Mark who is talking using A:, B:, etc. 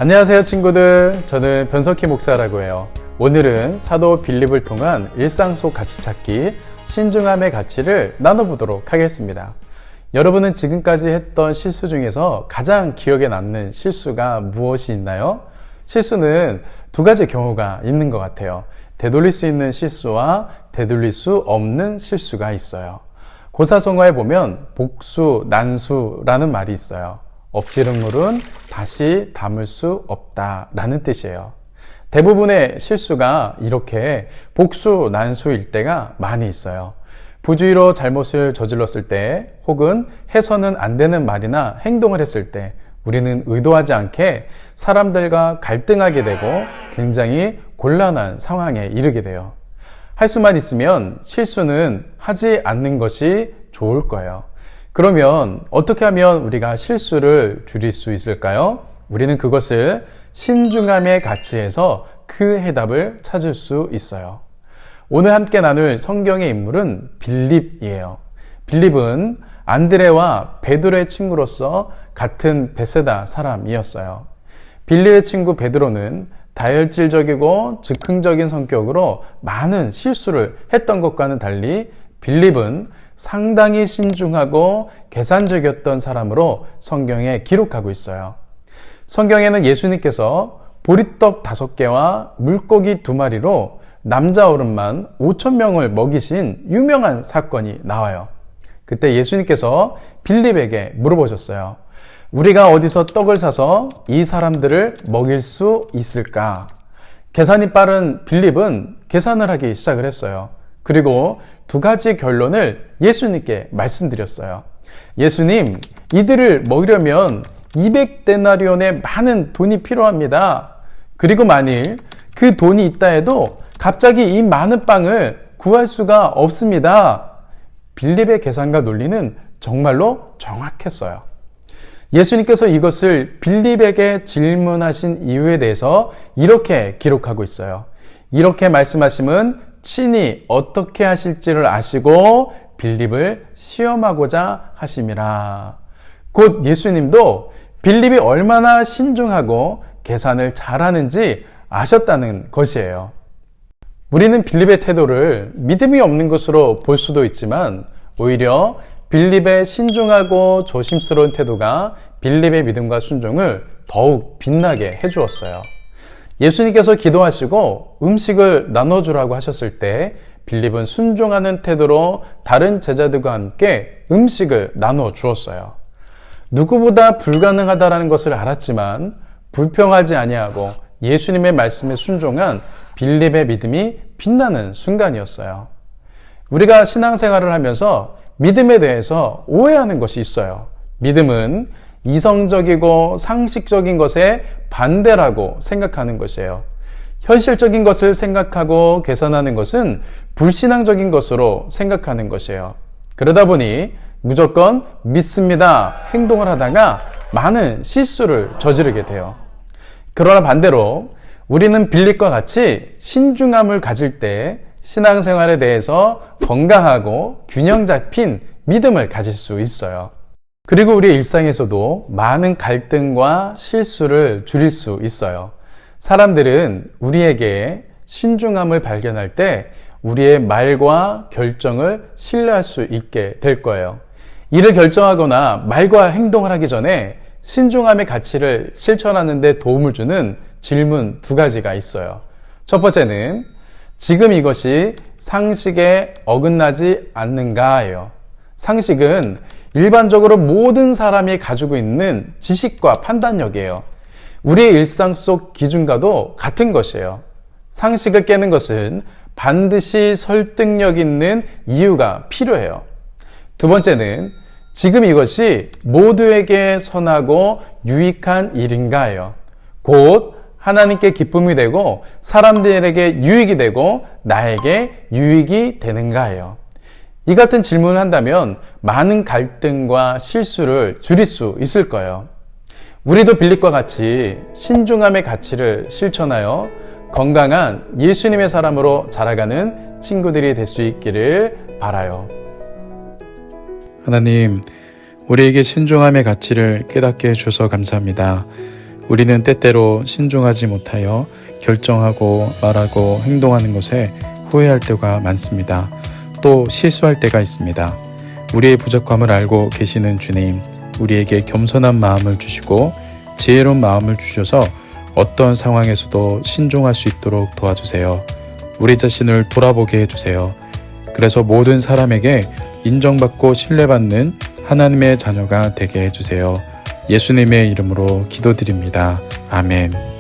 A: 안녕하세요 친구들, 저는 변석희 목사라고 해요. 오늘은 사도 빌립을 통한 일상 속 가치 찾기, 신중함의 가치를 나눠보도록 하겠습니다. 여러분은 지금까지 했던 실수 중에서 가장 기억에 남는 실수가 무엇이 있나요? 실수는 두 가지 경우가 있는 것 같아요. 되돌릴 수 있는 실수와 되돌릴 수 없는 실수가 있어요. 고사성어에 보면 복수, 난수라는 말이 있어요. 엎지른 물은 다시 담을 수 없다라는 뜻이에요. 대부분의 실수가 이렇게 복수, 난수일 때가 많이 있어요. 부주의로 잘못을 저질렀을 때, 혹은 해서는 안 되는 말이나 행동을 했을 때 우리는 의도하지 않게 사람들과 갈등하게 되고 굉장히 곤란한 상황에 이르게 돼요. 할 수만 있으면 실수는 하지 않는 것이 좋을 거예요. 그러면 어떻게 하면 우리가 실수를 줄일 수 있을까요? 우리는 그것을 신중함의 가치에서 그 해답을 찾을 수 있어요. 오늘 함께 나눌 성경의 인물은 빌립이에요. 빌립은 안드레와 베드로의 친구로서 같은 베세다 사람이었어요. 빌립의 친구 베드로는 다혈질적이고 즉흥적인 성격으로 많은 실수를 했던 것과는 달리 빌립은 상당히 신중하고 계산적이었던 사람으로 성경에 기록하고 있어요. 성경에는 예수님께서 보리떡 5개와 물고기 2마리로 남자 어른만 5,000명을 먹이신 유명한 사건이 나와요. 그때 예수님께서 빌립에게 물어보셨어요. 우리가 어디서 떡을 사서 이 사람들을 먹일 수 있을까? 계산이 빠른 빌립은 계산을 하기 시작을 했어요. 그리고 2가지 결론을 예수님께 말씀드렸어요. 예수님, 이들을 먹이려면 200데나리온의 많은 돈이 필요합니다. 그리고 만일 그 돈이 있다 해도 갑자기 이 많은 빵을 구할 수가 없습니다. 빌립의 계산과 논리는 정말로 정확했어요. 예수님께서 이것을 빌립에게 질문하신 이유에 대해서 이렇게 기록하고 있어요. 이렇게 말씀하심은 친히 어떻게 하실지를 아시고 빌립을 시험하고자 하심이라. 곧 예수님도 빌립이 얼마나 신중하고 계산을 잘하는지 아셨다는 것이에요. 우리는 빌립의 태도를 믿음이 없는 것으로 볼 수도 있지만 오히려 빌립의 신중하고 조심스러운 태도가 빌립의 믿음과 순종을 더욱 빛나게 해주었어요. 예수님께서 기도하시고 음식을 나눠주라고 하셨을 때 빌립은 순종하는 태도로 다른 제자들과 함께 음식을 나눠 주었어요. 누구보다 불가능하다는 것을 알았지만 불평하지 아니하고 예수님의 말씀에 순종한 빌립의 믿음이 빛나는 순간이었어요. 우리가 신앙생활을 하면서 믿음에 대해서 오해하는 것이 있어요. 믿음은 이성적이고 상식적인 것에 반대라고 생각하는 것이에요. 현실적인 것을 생각하고 계산하는 것은 불신앙적인 것으로 생각하는 것이에요. 그러다 보니 무조건 믿습니다 행동을 하다가 많은 실수를 저지르게 돼요. 그러나 반대로 우리는 빌립과 같이 신중함을 가질 때 신앙생활에 대해서 건강하고 균형 잡힌 믿음을 가질 수 있어요. 그리고 우리 일상에서도 많은 갈등과 실수를 줄일 수 있어요. 사람들은 우리에게 신중함을 발견할 때 우리의 말과 결정을 신뢰할 수 있게 될 거예요. 이를 결정하거나 말과 행동을 하기 전에 신중함의 가치를 실천하는 데 도움을 주는 질문 2가지가 있어요. 첫 번째는 지금 이것이 상식에 어긋나지 않는가예요. 상식은 일반적으로 모든 사람이 가지고 있는 지식과 판단력이에요. 우리의 일상 속 기준과도 같은 것이에요. 상식을 깨는 것은 반드시 설득력 있는 이유가 필요해요. 2번째는 지금 이것이 모두에게 선하고 유익한 일인가예요. 곧 하나님께 기쁨이 되고 사람들에게 유익이 되고 나에게 유익이 되는가예요. 이 같은 질문을 한다면 많은 갈등과 실수를 줄일 수 있을 거예요. 우리도 빌립과 같이 신중함의 가치를 실천하여 건강한 예수님의 사람으로 자라가는 친구들이 될 수 있기를 바라요. 하나님, 우리에게 신중함의 가치를 깨닫게 해주셔서 감사합니다. 우리는 때때로 신중하지 못하여 결정하고 말하고 행동하는 것에 후회할 때가 많습니다. 또 실수할 때가 있습니다. 우리의 부족함을 알고 계시는 주님, 우리에게 겸손한 마음을 주시고 지혜로운 마음을 주셔서 어떤 상황에서도 신중할 수 있도록 도와주세요. 우리 자신을 돌아보게 해주세요. 그래서 모든 사람에게 인정받고 신뢰받는 하나님의 자녀가 되게 해주세요. 예수님의 이름으로 기도드립니다. 아멘.